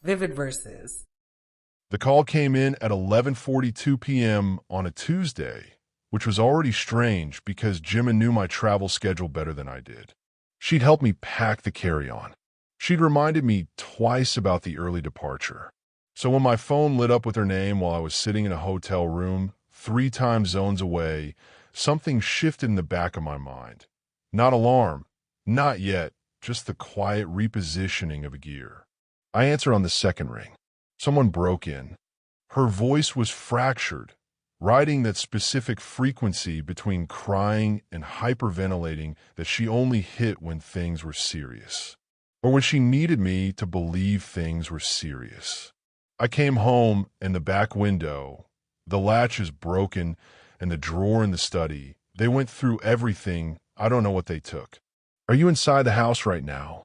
Vivid verses. The call came in at 11:42 p.m. on a Tuesday, which was already strange because Gemma knew my travel schedule better than I did. She'd helped me pack the carry-on. She'd reminded me twice about the early departure. So when my phone lit up with her name while I was sitting in a hotel room, 3 time zones away, something shifted in the back of my mind. Not alarm, not yet, just the quiet repositioning of a gear. I answered on the second ring. Someone broke in. Her voice was fractured, riding that specific frequency between crying and hyperventilating that she only hit when things were serious, or when she needed me to believe things were serious. I came home and the back window, the latch is broken, and the drawer in the study. They went through everything. I don't know what they took. Are you inside the house right now?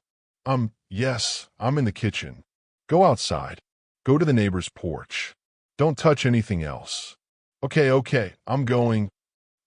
Yes, I'm in the kitchen. Go outside. Go to the neighbor's porch. Don't touch anything else. Okay, I'm going.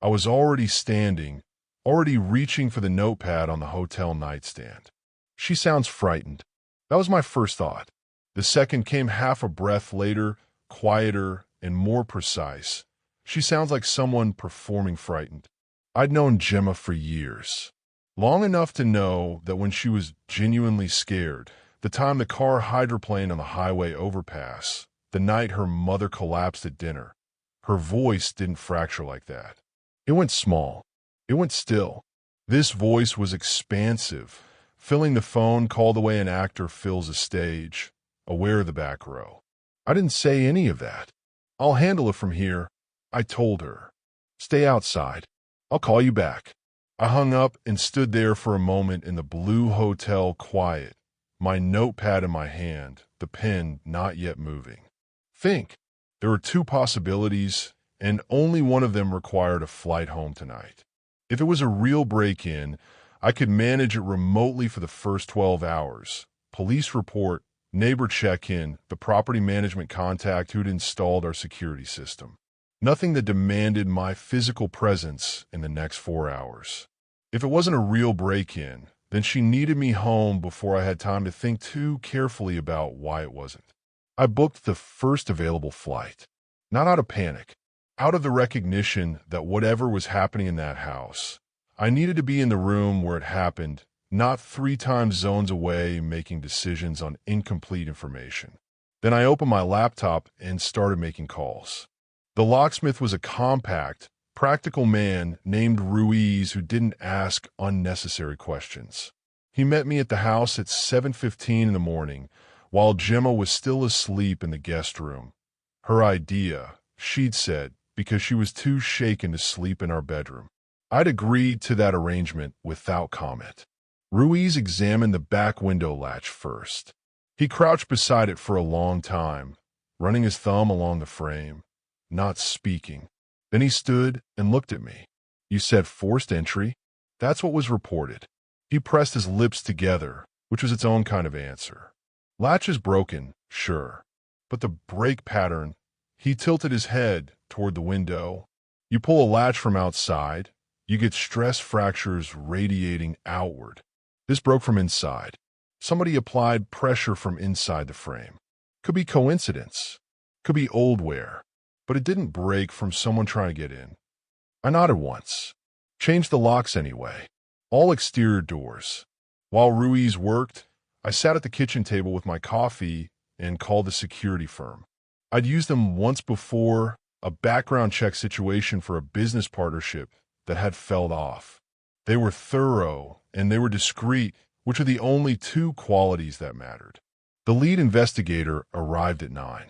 I was already standing, already reaching for the notepad on the hotel nightstand. She sounds frightened. That was my first thought. The second came half a breath later, quieter and more precise. She sounds like someone performing frightened. I'd known Gemma for years. Long enough to know that when she was genuinely scared, the time the car hydroplaned on the highway overpass, the night her mother collapsed at dinner, her voice didn't fracture like that. It went small. It went still. This voice was expansive, filling the phone call the way an actor fills a stage, aware of the back row. I didn't say any of that. I'll handle it from here, I told her. Stay outside. I'll call you back. I hung up and stood there for a moment in the blue hotel quiet, my notepad in my hand, the pen not yet moving. Think. There were 2 possibilities, and only one of them required a flight home tonight. If it was a real break-in, I could manage it remotely for the first 12 hours. Police report, neighbor check-in, the property management contact who'd installed our security system. Nothing that demanded my physical presence in the next 4 hours. If it wasn't a real break-in, then she needed me home before I had time to think too carefully about why it wasn't. I booked the first available flight, not out of panic, out of the recognition that whatever was happening in that house, I needed to be in the room where it happened, not 3 time zones away making decisions on incomplete information. Then I opened my laptop and started making calls. The locksmith was a compact, practical man named Ruiz who didn't ask unnecessary questions. He met me at the house at 7:15 in the morning, while Gemma was still asleep in the guest room. Her idea, she'd said, because she was too shaken to sleep in our bedroom. I'd agreed to that arrangement without comment. Ruiz examined the back window latch first. He crouched beside it for a long time, running his thumb along the frame, not speaking. Then he stood and looked at me. You said forced entry? That's what was reported. He pressed his lips together, which was its own kind of answer. Latch is broken, sure, but the break pattern. He tilted his head toward the window. You pull a latch from outside, you get stress fractures radiating outward. This broke from inside. Somebody applied pressure from inside the frame. Could be coincidence. Could be old wear. But it didn't break from someone trying to get in. I nodded once. Changed the locks anyway. All exterior doors. While Ruiz worked, I sat at the kitchen table with my coffee and called the security firm. I'd used them once before, a background check situation for a business partnership that had felled off. They were thorough and they were discreet, which are the only 2 qualities that mattered. The lead investigator arrived at 9.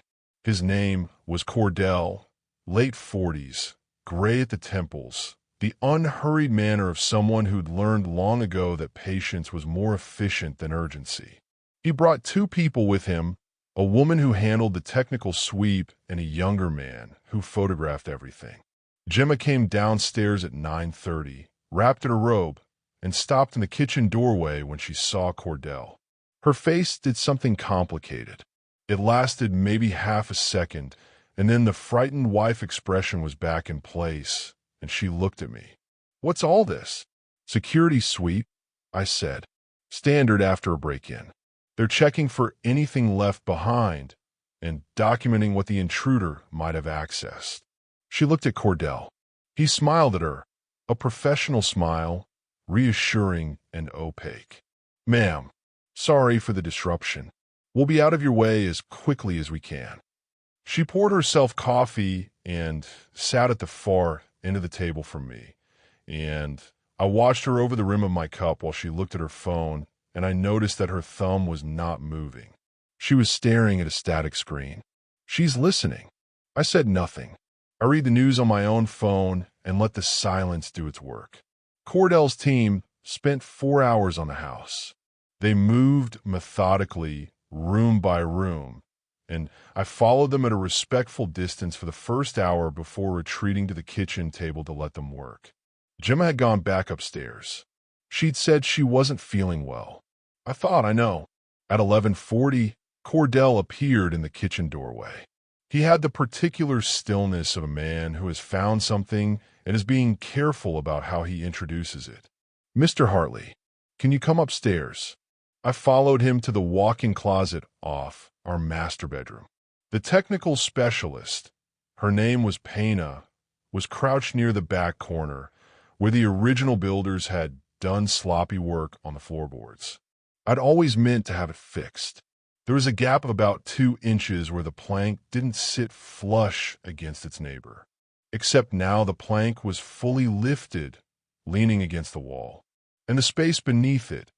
His name was Cordell, late 40s, gray at the temples, the unhurried manner of someone who'd learned long ago that patience was more efficient than urgency. He brought 2 people with him, a woman who handled the technical sweep and a younger man who photographed everything. Gemma came downstairs at 9:30, wrapped in a robe, and stopped in the kitchen doorway when she saw Cordell. Her face did something complicated. It lasted maybe half a second, and then the frightened wife expression was back in place, and she looked at me. What's all this? Security sweep, I said. Standard after a break-in. They're checking for anything left behind and documenting what the intruder might have accessed. She looked at Cordell. He smiled at her, a professional smile, reassuring and opaque. "Ma'am, sorry for the disruption. We'll be out of your way as quickly as we can." She poured herself coffee and sat at the far end of the table from me, and I watched her over the rim of my cup while she looked at her phone, and I noticed that her thumb was not moving. She was staring at a static screen. "She's listening." I said nothing. I read the news on my own phone and let the silence do its work. Cordell's team spent 4 hours on the house. They moved methodically, room by room, and I followed them at a respectful distance for the first hour before retreating to the kitchen table to let them work. Gemma had gone back upstairs. She'd said she wasn't feeling well. I thought, I know. At 11:40, Cordell appeared in the kitchen doorway. He had the particular stillness of a man who has found something and is being careful about how he introduces it. "Mr. Hartley, can you come upstairs?" I followed him to the walk-in closet off our master bedroom. The technical specialist, her name was Pena, was crouched near the back corner, where the original builders had done sloppy work on the floorboards. I'd always meant to have it fixed. There was a gap of about 2 inches where the plank didn't sit flush against its neighbor. Except now the plank was fully lifted, leaning against the wall. And the space beneath it,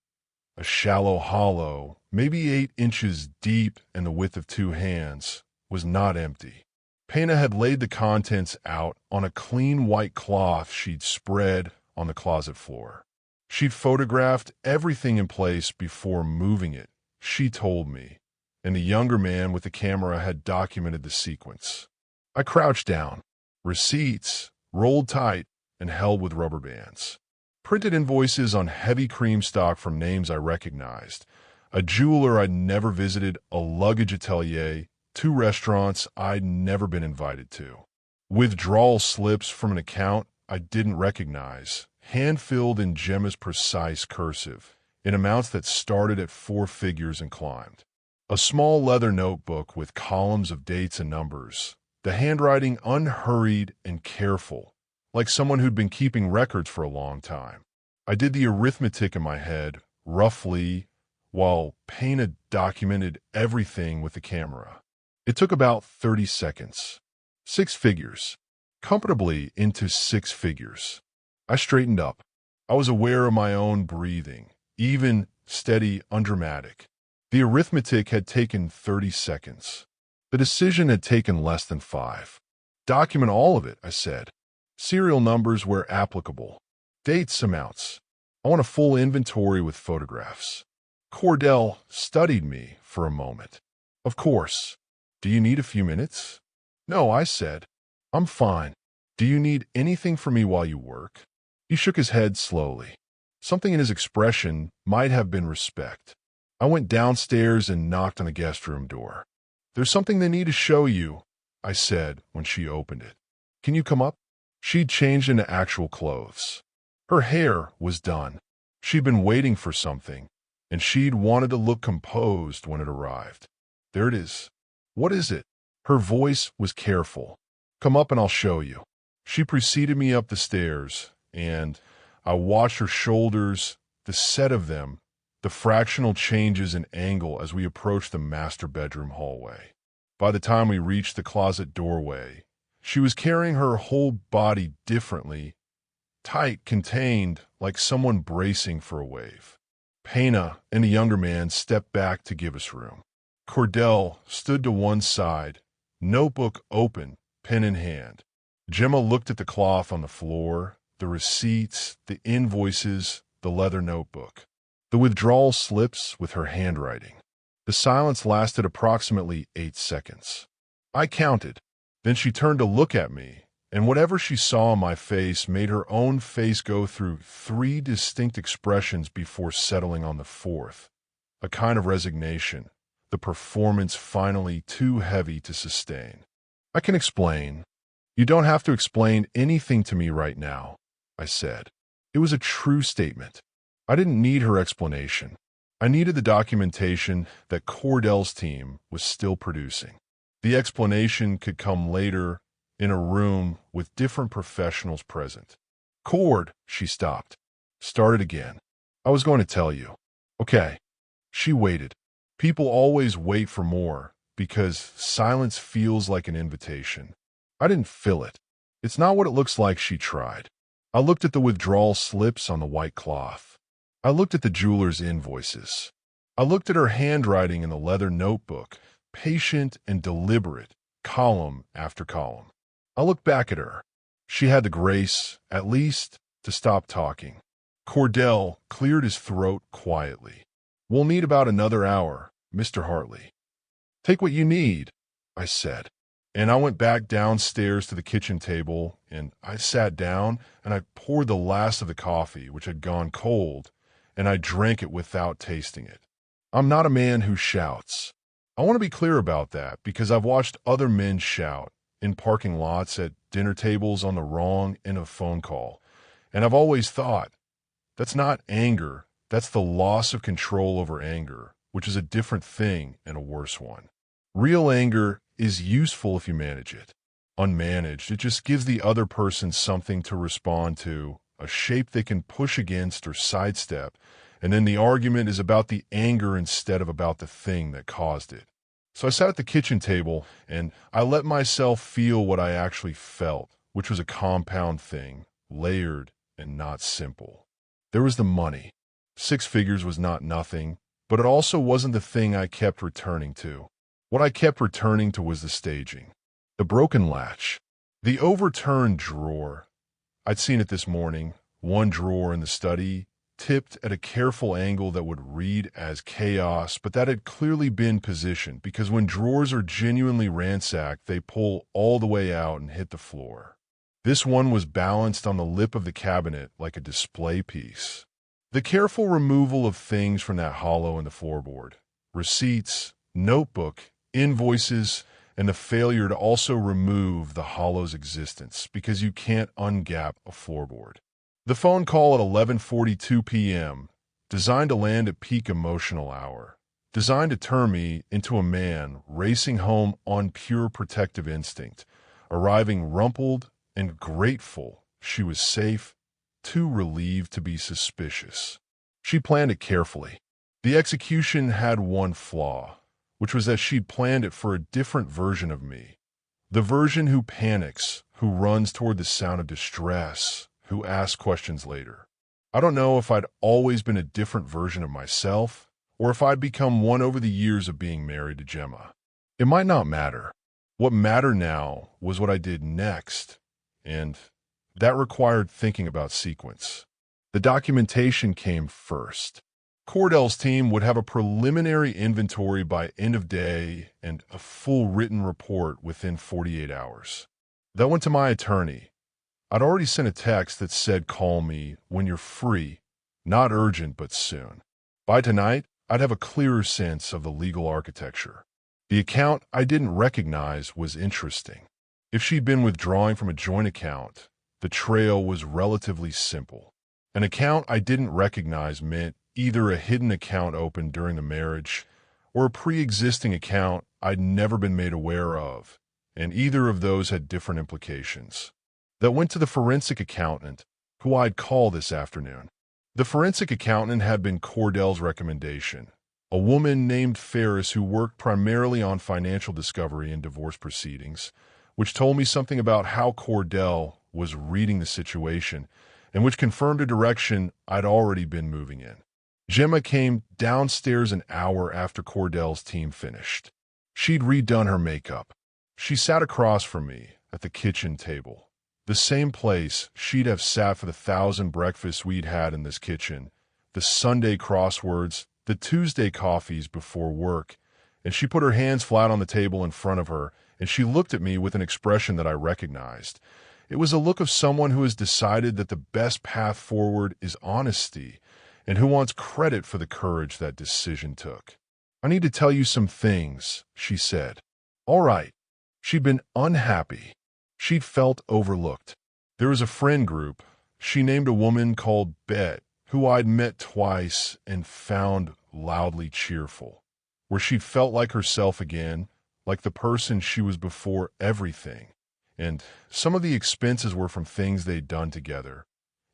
a shallow hollow, maybe 8 inches deep and the width of 2 hands, was not empty. Pena had laid the contents out on a clean white cloth she'd spread on the closet floor. She'd photographed everything in place before moving it, she told me, and the younger man with the camera had documented the sequence. I crouched down. Receipts, rolled tight and held with rubber bands. Printed invoices on heavy cream stock from names I recognized. A jeweler I'd never visited, a luggage atelier, 2 restaurants I'd never been invited to. Withdrawal slips from an account I didn't recognize, hand-filled in Gemma's precise cursive, in amounts that started at 4 figures and climbed. A small leather notebook with columns of dates and numbers, the handwriting unhurried and careful, like someone who'd been keeping records for a long time. I did the arithmetic in my head, roughly, while Pena documented everything with the camera. It took about 30 seconds. 6 figures. Comfortably into 6 figures. I straightened up. I was aware of my own breathing, even, steady, undramatic. The arithmetic had taken 30 seconds. The decision had taken less than 5. "Document all of it," I said. "Serial numbers where applicable. Dates, amounts. I want a full inventory with photographs." Cordell studied me for a moment. "Of course. Do you need a few minutes?" "No," I said. "I'm fine. Do you need anything from me while you work?" He shook his head slowly. Something in his expression might have been respect. I went downstairs and knocked on the guest room door. "There's something they need to show you," I said when she opened it. "Can you come up?" She'd changed into actual clothes. Her hair was done. She'd been waiting for something, and she'd wanted to look composed when it arrived. "There it is." "What is it?" Her voice was careful. "Come up and I'll show you." She preceded me up the stairs, and I watched her shoulders, the set of them, the fractional changes in angle as we approached the master bedroom hallway. By the time we reached the closet doorway, she was carrying her whole body differently, tight, contained, like someone bracing for a wave. Pena and a younger man stepped back to give us room. Cordell stood to one side, notebook open, pen in hand. Gemma looked at the cloth on the floor, the receipts, the invoices, the leather notebook, the withdrawal slips with her handwriting. The silence lasted approximately 8 seconds. I counted. Then she turned to look at me, and whatever she saw on my face made her own face go through 3 distinct expressions before settling on the 4th, a kind of resignation, the performance finally too heavy to sustain. "I can explain." "You don't have to explain anything to me right now," I said. It was a true statement. I didn't need her explanation. I needed the documentation that Cordell's team was still producing. The explanation could come later in a room with different professionals present. Cord, she stopped. Started again. I was going to tell you. Okay. She waited. People always wait for more because silence feels like an invitation. I didn't fill it. It's not what it looks like, she tried. I looked at the withdrawal slips on the white cloth. I looked at the jeweler's invoices. I looked at her handwriting in the leather notebook, patient and deliberate, column after column. I looked back at her. She had the grace, at least, to stop talking. Cordell cleared his throat quietly. We'll need about another hour, Mr. Hartley. Take what you need, I said. And I went back downstairs to the kitchen table, and I sat down, and I poured the last of the coffee, which had gone cold, and I drank it without tasting it. I'm not a man who shouts. I want to be clear about that because I've watched other men shout in parking lots, at dinner tables, on the wrong end of a phone call, and I've always thought, that's not anger, that's the loss of control over anger, which is a different thing and a worse one. Real anger is useful if you manage it. Unmanaged, it just gives the other person something to respond to, a shape they can push against or sidestep, and then the argument is about the anger instead of about the thing that caused it. So I sat at the kitchen table, and I let myself feel what I actually felt, which was a compound thing, layered and not simple. There was the money. 6 figures was not nothing, but it also wasn't the thing I kept returning to. What I kept returning to was the staging, the broken latch, the overturned drawer. I'd seen it this morning, one drawer in the study, tipped at a careful angle that would read as chaos, but that had clearly been positioned because when drawers are genuinely ransacked, they pull all the way out and hit the floor. This one was balanced on the lip of the cabinet like a display piece. The careful removal of things from that hollow in the floorboard, receipts, notebook, invoices, and the failure to also remove the hollow's existence because you can't ungap a floorboard. The phone call at 11:42 p.m., designed to land at peak emotional hour, designed to turn me into a man racing home on pure protective instinct, arriving rumpled and grateful she was safe, too relieved to be suspicious. She planned it carefully. The execution had one flaw, which was that she'd planned it for a different version of me. The version who panics, who runs toward the sound of distress, who asks questions later. I don't know if I'd always been a different version of myself, or if I'd become one over the years of being married to Gemma. It might not matter. What mattered now was what I did next, and that required thinking about sequence. The documentation came first. Cordell's team would have a preliminary inventory by end of day and a full written report within 48 hours. That went to my attorney. I'd already sent a text that said call me when you're free, not urgent but soon. By tonight, I'd have a clearer sense of the legal architecture. The account I didn't recognize was interesting. If she'd been withdrawing from a joint account, the trail was relatively simple. An account I didn't recognize meant either a hidden account opened during the marriage or a pre-existing account I'd never been made aware of, and either of those had different implications. That went to the forensic accountant, who I'd call this afternoon. The forensic accountant had been Cordell's recommendation, a woman named Ferris who worked primarily on financial discovery and divorce proceedings, which told me something about how Cordell was reading the situation and which confirmed a direction I'd already been moving in. Gemma came downstairs an hour after Cordell's team finished. She'd redone her makeup. She sat across from me at the kitchen table, the same place she'd have sat for the 1,000 breakfasts we'd had in this kitchen, the Sunday crosswords, the Tuesday coffees before work, and she put her hands flat on the table in front of her, and she looked at me with an expression that I recognized. It was a look of someone who has decided that the best path forward is honesty, and who wants credit for the courage that decision took. I need to tell you some things, she said. All right. She'd been unhappy. She'd felt overlooked. There was a friend group. She named a woman called Bet, who I'd met twice and found loudly cheerful, where she'd felt like herself again, like the person she was before everything. And some of the expenses were from things they'd done together.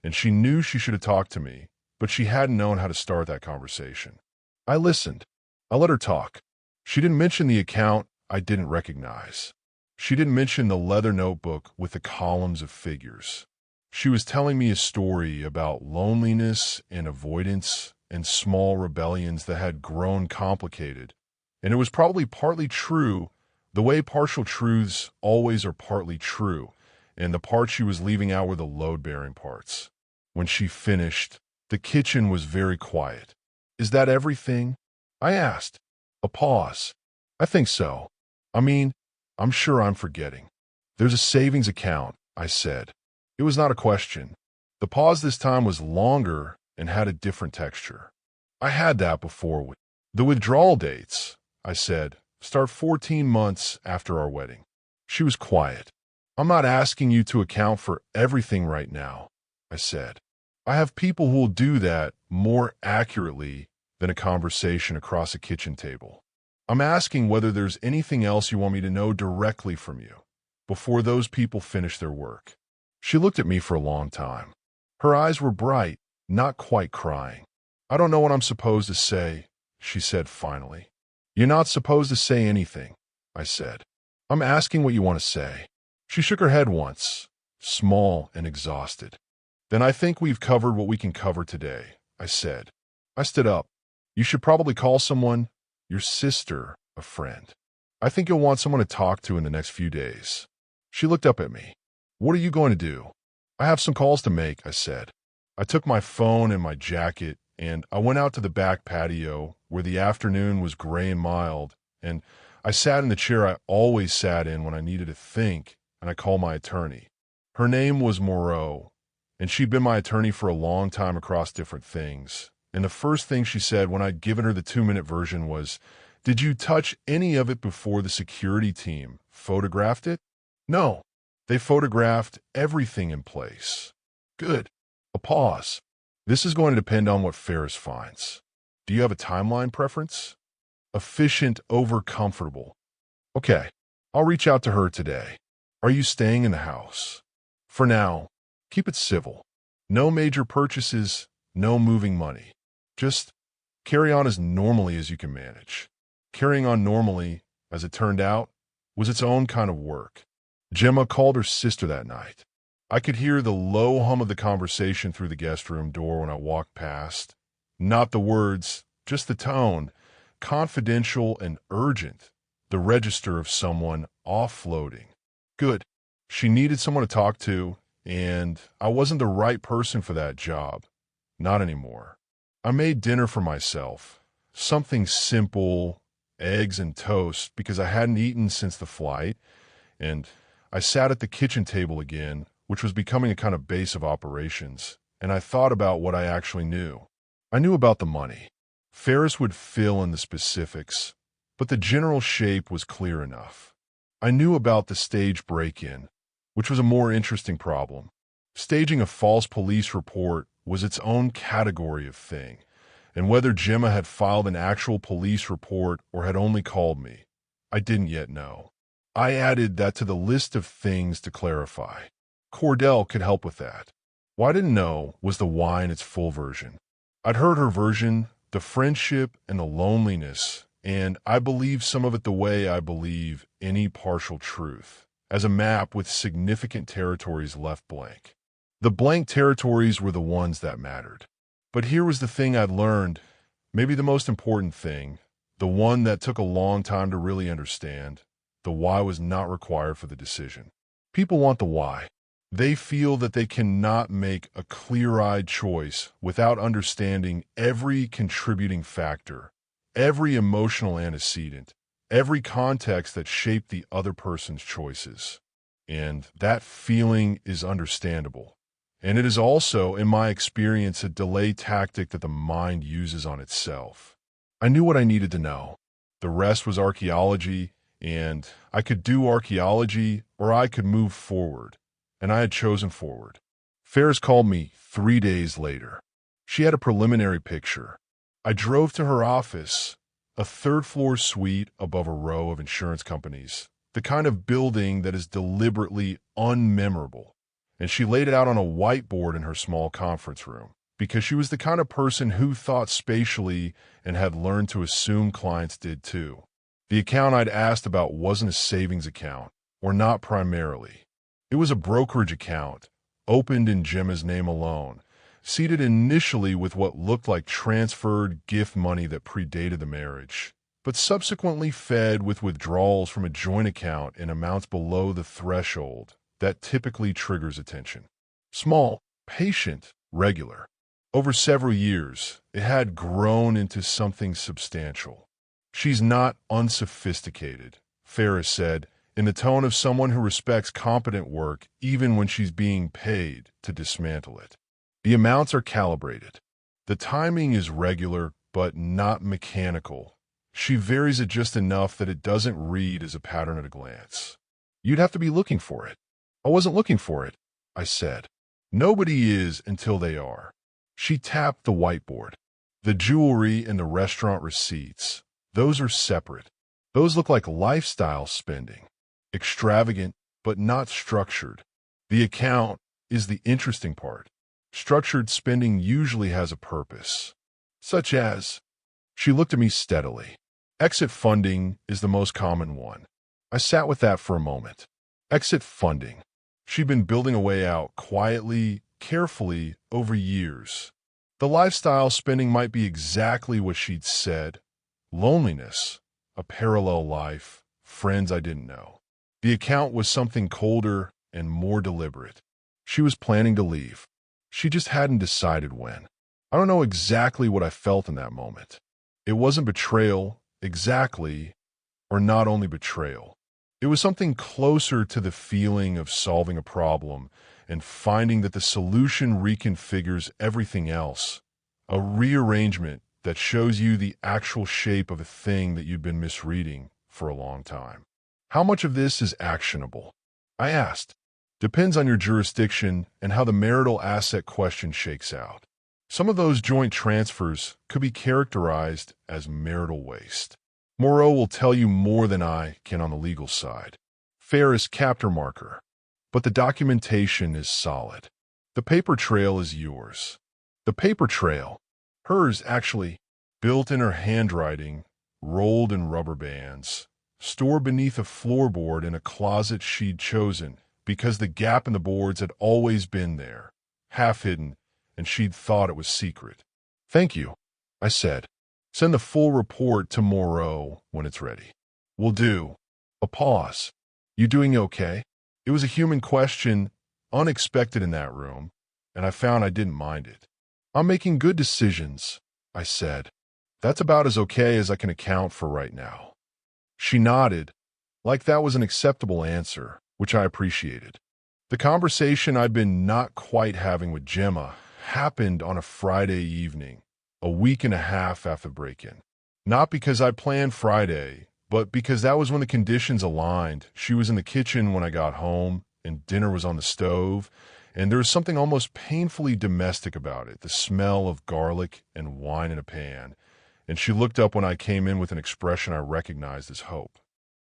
And she knew she should have talked to me, but she hadn't known how to start that conversation. I listened. I let her talk. She didn't mention the account I didn't recognize. She didn't mention the leather notebook with the columns of figures. She was telling me a story about loneliness and avoidance and small rebellions that had grown complicated. And it was probably partly true, the way partial truths always are partly true, and the parts she was leaving out were the load-bearing parts. When she finished, the kitchen was very quiet. "Is that everything?" I asked. A pause. "I think so. I mean, I'm sure I'm forgetting." "There's a savings account," I said. It was not a question. The pause this time was longer and had a different texture. "I had that before. The withdrawal dates," I said, "start 14 months after our wedding." She was quiet. "I'm not asking you to account for everything right now," I said. "I have people who will do that more accurately than a conversation across a kitchen table. I'm asking whether there's anything else you want me to know directly from you before those people finish their work." She looked at me for a long time. Her eyes were bright, not quite crying. "I don't know what I'm supposed to say," she said finally. "You're not supposed to say anything," I said. "I'm asking what you want to say." She shook her head once, small and exhausted. "Then I think we've covered what we can cover today," I said. I stood up. "You should probably call someone, your sister, a friend. I think you'll want someone to talk to in the next few days." She looked up at me. "What are you going to do?" "I have some calls to make," I said. I took my phone and my jacket, and I went out to the back patio where the afternoon was gray and mild, and I sat in the chair I always sat in when I needed to think, and I called my attorney. Her name was Moreau, and she'd been my attorney for a long time across different things. And the first thing she said when I'd given her the 2-minute version was, "Did you touch any of it before the security team photographed it?" "No. They photographed everything in place." "Good." A pause. "This is going to depend on what Ferris finds. Do you have a timeline preference?" "Efficient over comfortable." "Okay. I'll reach out to her today." "Are you staying in the house?" "For now. Keep it civil. No major purchases, no moving money. Just carry on as normally as you can manage." Carrying on normally, as it turned out, was its own kind of work. Gemma called her sister that night. I could hear the low hum of the conversation through the guest room door when I walked past. Not the words, just the tone, confidential and urgent, the register of someone offloading. Good. She needed someone to talk to, and I wasn't the right person for that job. Not anymore. I made dinner for myself. Something simple, eggs and toast, because I hadn't eaten since the flight, and I sat at the kitchen table again, which was becoming a kind of base of operations, and I thought about what I actually knew. I knew about the money. Ferris would fill in the specifics, but the general shape was clear enough. I knew about the stage break-in, which was a more interesting problem. Staging a false police report was its own category of thing, and whether Gemma had filed an actual police report or had only called me, I didn't yet know. I added that to the list of things to clarify. Cordell could help with that. What I didn't know was the why in its full version. I'd heard her version, the friendship and the loneliness, and I believe some of it the way I believe any partial truth, as a map with significant territories left blank. The blank territories were the ones that mattered. But here was the thing I'd learned, maybe the most important thing, the one that took a long time to really understand. The why was not required for the decision. People want the why. They feel that they cannot make a clear-eyed choice without understanding every contributing factor, every emotional antecedent, every context that shaped the other person's choices. And that feeling is understandable. And it is also, in my experience, a delay tactic that the mind uses on itself. I knew what I needed to know. The rest was archaeology, and I could do archaeology or I could move forward, and I had chosen forward. Ferris called me 3 days later. She had a preliminary picture. I drove to her office, a third-floor suite above a row of insurance companies, the kind of building that is deliberately unmemorable. And she laid it out on a whiteboard in her small conference room, because she was the kind of person who thought spatially and had learned to assume clients did too. The account I'd asked about wasn't a savings account, or not primarily. It was a brokerage account, opened in Gemma's name alone, seated initially with what looked like transferred gift money that predated the marriage, but subsequently fed with withdrawals from a joint account in amounts below the threshold that typically triggers attention. Small, patient, regular. Over several years, it had grown into something substantial. "She's not unsophisticated," Ferris said, in the tone of someone who respects competent work even when she's being paid to dismantle it. "The amounts are calibrated. The timing is regular, but not mechanical. She varies it just enough that it doesn't read as a pattern at a glance. You'd have to be looking for it." "I wasn't looking for it," I said. "Nobody is until they are." She tapped the whiteboard. "The jewelry and the restaurant receipts, those are separate. Those look like lifestyle spending. Extravagant, but not structured. The account is the interesting part. Structured spending usually has a purpose. Such as..." She looked at me steadily. "Exit funding is the most common one." I sat with that for a moment. Exit funding. She'd been building a way out quietly, carefully, over years. The lifestyle spending might be exactly what she'd said. Loneliness, a parallel life, friends I didn't know. The account was something colder and more deliberate. She was planning to leave. She just hadn't decided when. I don't know exactly what I felt in that moment. It wasn't betrayal, exactly, or not only betrayal. It was something closer to the feeling of solving a problem and finding that the solution reconfigures everything else. A rearrangement that shows you the actual shape of a thing that you've been misreading for a long time. "How much of this is actionable?" I asked. "Depends on your jurisdiction and how the marital asset question shakes out. Some of those joint transfers could be characterized as marital waste. Moreau will tell you more than I can on the legal side." Ferris capped her marker. "But the documentation is solid. The paper trail is yours." The paper trail. Hers, actually. Built in her handwriting, rolled in rubber bands, stored beneath a floorboard in a closet she'd chosen because the gap in the boards had always been there, half hidden, and she'd thought it was secret. "Thank you," I said. "Send the full report to Moreau when it's ready." "Will do." A pause. "You doing okay?" It was a human question, unexpected in that room, and I found I didn't mind it. "I'm making good decisions," I said. "That's about as okay as I can account for right now." She nodded, like that was an acceptable answer, which I appreciated. The conversation I'd been not quite having with Gemma happened on a Friday evening, a week and a half after the break-in. Not because I planned Friday, but because that was when the conditions aligned. She was in the kitchen when I got home, and dinner was on the stove, and there was something almost painfully domestic about it, the smell of garlic and wine in a pan, and she looked up when I came in with an expression I recognized as hope.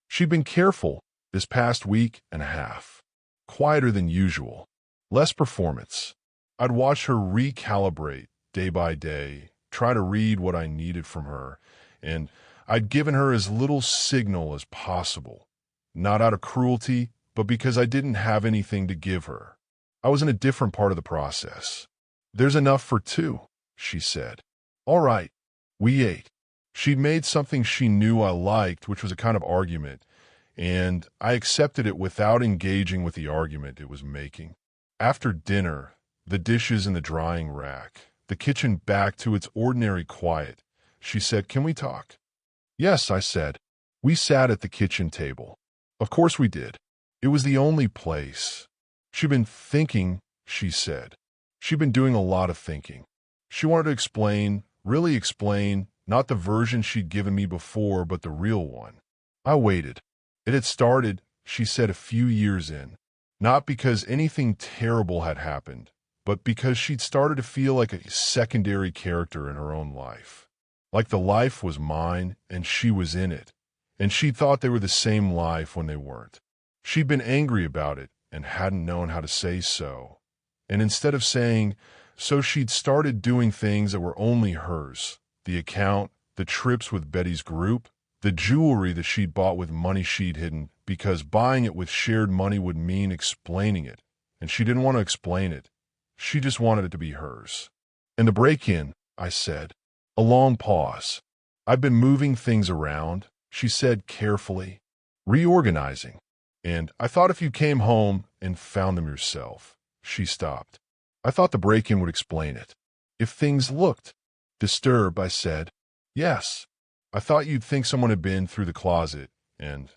She'd been careful this past week and a half, quieter than usual, less performance. I'd watched her recalibrate day by day, try to read what I needed from her, and I'd given her as little signal as possible, not out of cruelty, but because I didn't have anything to give her. I was in a different part of the process. "There's enough for two," she said. "All right." We ate. She'd made something she knew I liked, which was a kind of argument, and I accepted it without engaging with the argument it was making. After dinner, the dishes in the drying rack, the kitchen back to its ordinary quiet, she said, "Can we talk?" "Yes," I said. We sat at the kitchen table. Of course we did. It was the only place. "She'd been thinking," she said. "She'd been doing a lot of thinking. She wanted to explain, really explain, not the version she'd given me before, but the real one." I waited. "It had started," she said, "a few years in. Not because anything terrible had happened, but because she'd started to feel like a secondary character in her own life. Like the life was mine and she was in it, and she thought they were the same life when they weren't. She'd been angry about it and hadn't known how to say so. And instead of saying so, she'd started doing things that were only hers. The account, the trips with Betty's group, the jewelry that she'd bought with money she'd hidden because buying it with shared money would mean explaining it, and she didn't want to explain it. She just wanted it to be hers. "In the break-in," I said. A long pause. "I've been moving things around," she said carefully. "Reorganizing. And I thought if you came home and found them yourself." She stopped. I thought the break-in would explain it. "If things looked disturbed," I said. "Yes. I thought you'd think someone had been through the closet, and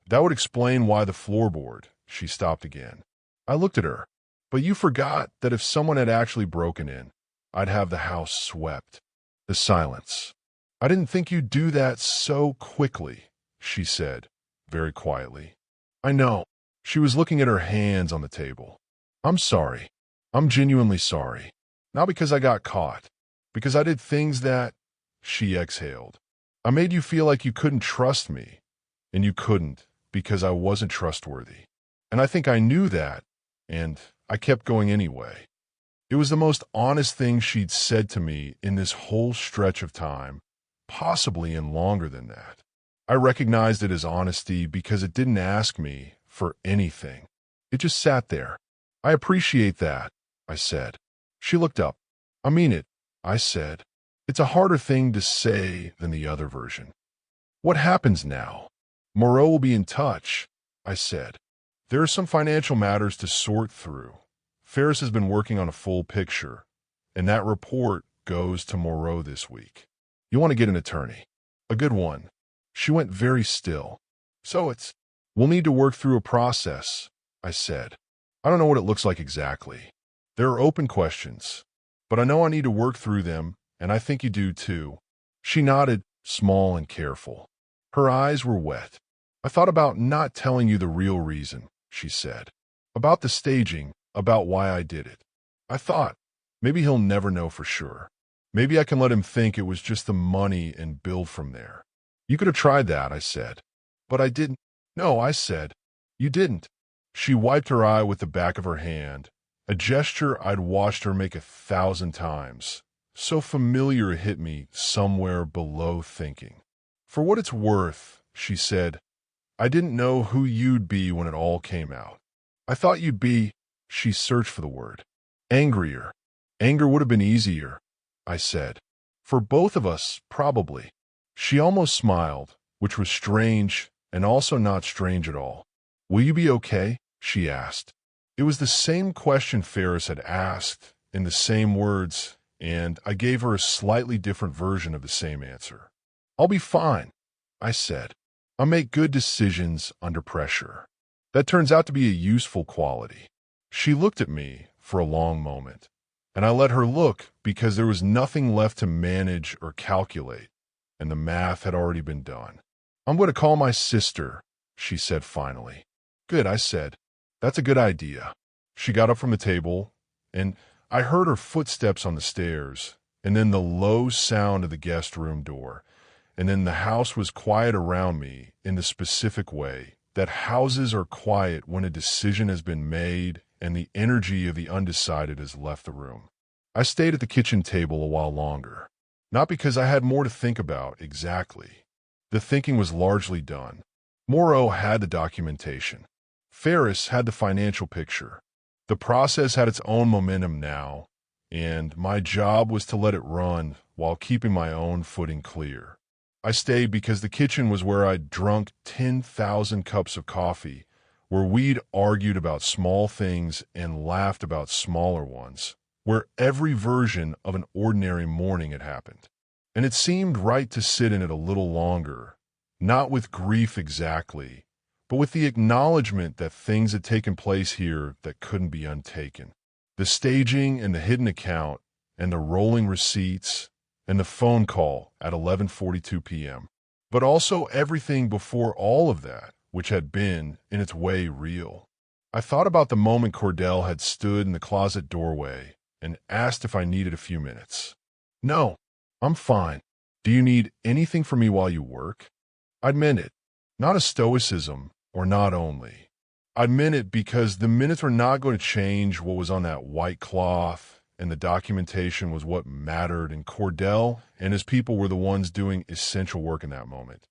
that would explain why the floorboard." She stopped again. I looked at her. "But you forgot that if someone had actually broken in, I'd have the house swept." The silence. "I didn't think you'd do that so quickly," she said, very quietly. "I know." She was looking at her hands on the table. "I'm sorry. I'm genuinely sorry. Not because I got caught. Because I did things that—" She exhaled. "I made you feel like you couldn't trust me. And you couldn't, because I wasn't trustworthy. And I think I knew that, and I kept going anyway." It was the most honest thing she'd said to me in this whole stretch of time, possibly in longer than that. I recognized it as honesty because it didn't ask me for anything. It just sat there. "I appreciate that," I said. She looked up. "I mean it," I said. "It's a harder thing to say than the other version." "What happens now?" "Moreau will be in touch," I said. "There are some financial matters to sort through. Ferris has been working on a full picture, and that report goes to Moreau this week. You want to get an attorney. A good one." She went very still. "So we'll need to work through a process," I said. "I don't know what it looks like exactly. There are open questions, but I know I need to work through them, and I think you do too." She nodded, small and careful. Her eyes were wet. "I thought about not telling you the real reason," she said. "About the staging, about why I did it. I thought, maybe he'll never know for sure. Maybe I can let him think it was just the money and build from there." "You could have tried that," I said. "But I didn't." "No," I said. "You didn't." She wiped her eye with the back of her hand, a gesture I'd watched her make 1,000 times. So familiar it hit me somewhere below thinking. "For what it's worth," she said, "I didn't know who you'd be when it all came out. I thought you'd be—" She searched for the word. "Angrier." "Anger would have been easier," I said. "For both of us, probably." She almost smiled, which was strange and also not strange at all. "Will you be okay?" she asked. It was the same question Ferris had asked in the same words, and I gave her a slightly different version of the same answer. "I'll be fine," I said. "I'll make good decisions under pressure." That turns out to be a useful quality. She looked at me for a long moment, and I let her look because there was nothing left to manage or calculate, and the math had already been done. "I'm going to call my sister," she said finally. "Good," I said. "That's a good idea." She got up from the table, and I heard her footsteps on the stairs, and then the low sound of the guest room door, and then the house was quiet around me in the specific way that houses are quiet when a decision has been made and the energy of the undecided has left the room. I stayed at the kitchen table a while longer, not because I had more to think about exactly. The thinking was largely done. Moreau had the documentation. Ferris had the financial picture. The process had its own momentum now, and my job was to let it run while keeping my own footing clear. I stayed because the kitchen was where I'd drunk 10,000 cups of coffee, where we'd argued about small things and laughed about smaller ones, where every version of an ordinary morning had happened. And it seemed right to sit in it a little longer, not with grief exactly, but with the acknowledgement that things had taken place here that couldn't be untaken. The staging and the hidden account and the rolling receipts and the phone call at 11:42 p.m. But also everything before all of that, which had been, in its way, real. I thought about the moment Cordell had stood in the closet doorway and asked if I needed a few minutes. No, I'm fine. Do you need anything from me while you work? I'd meant it. Not a stoicism, or not only. I'd meant it because the minutes were not going to change what was on that white cloth, and the documentation was what mattered, and Cordell and his people were the ones doing essential work in that moment,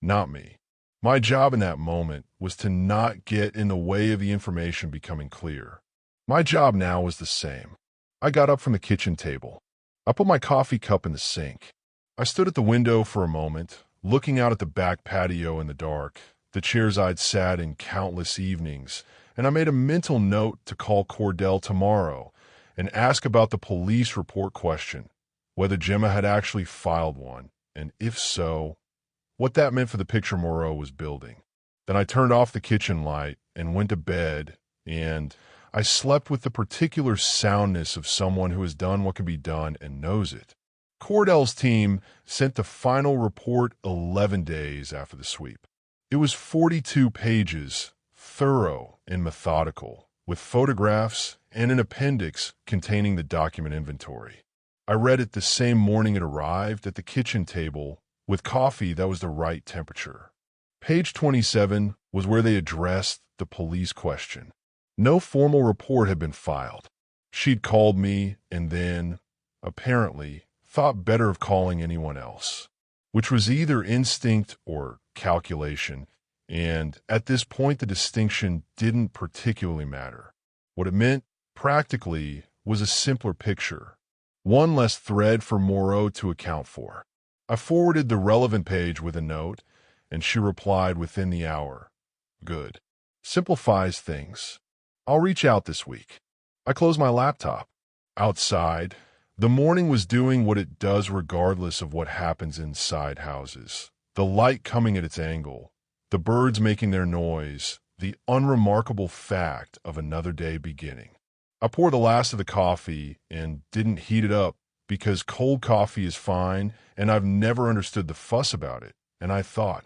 not me. My job in that moment was to not get in the way of the information becoming clear. My job now was the same. I got up from the kitchen table. I put my coffee cup in the sink. I stood at the window for a moment, looking out at the back patio in the dark, the chairs I'd sat in countless evenings, and I made a mental note to call Cordell tomorrow and ask about the police report question, whether Gemma had actually filed one, and if so, what that meant for the picture Moreau was building. Then I turned off the kitchen light and went to bed, and I slept with the particular soundness of someone who has done what can be done and knows it. Cordell's team sent the final report 11 days after the sweep. It was 42 pages, thorough and methodical, with photographs and an appendix containing the document inventory. I read it the same morning it arrived at the kitchen table with coffee that was the right temperature. Page 27 was where they addressed the police question. No formal report had been filed. She'd called me and then, apparently, thought better of calling anyone else, which was either instinct or calculation, and at this point the distinction didn't particularly matter. What it meant, practically, was a simpler picture, one less thread for Moreau to account for. I forwarded the relevant page with a note, and she replied within the hour. Good. Simplifies things. I'll reach out this week. I closed my laptop. Outside, the morning was doing what it does regardless of what happens inside houses. The light coming at its angle, the birds making their noise, the unremarkable fact of another day beginning. I poured the last of the coffee and didn't heat it up because cold coffee is fine and I've never understood the fuss about it. And I thought,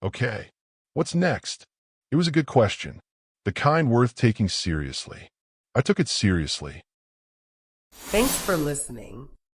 okay, what's next? It was a good question, the kind worth taking seriously. I took it seriously. Thanks for listening.